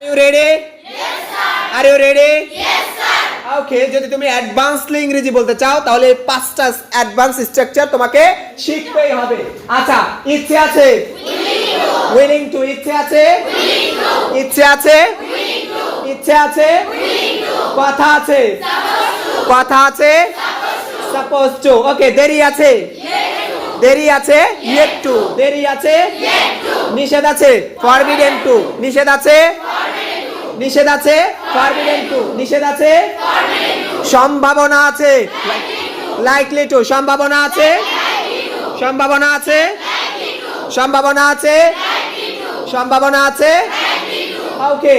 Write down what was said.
Are you ready? Yes, sir. Are you ready? Yes, sir. Okay, যদি তুমি অ্যাডভান্সলি ইংরেজি বলতে চাও তাহলে পাঁচটা অ্যাডভান্স স্ট্রাকচার তোমাকে শিখতেই হবে। আচ্ছা, ইচ্ছে আছে? Willing to. ইচ্ছে আছে? ইচ্ছে আছে? ইচ্ছে আছে? কথা আছে? কথা আছে? Suppose two. ওকে, দেরি আছে? দেরি আছে? Yet two. দেরি আছে? নিষেধ আছে? Forbidden two. নিষেধ আছে? নিষেধ আছে? Forbidden two. নিষেধ আছে? সম্ভাবনা আছে? Likely to. সম্ভাবনা আছে? সম্ভাবনা আছে? সম্ভাবনা আছে? সম্ভাবনা আছে? ওকে।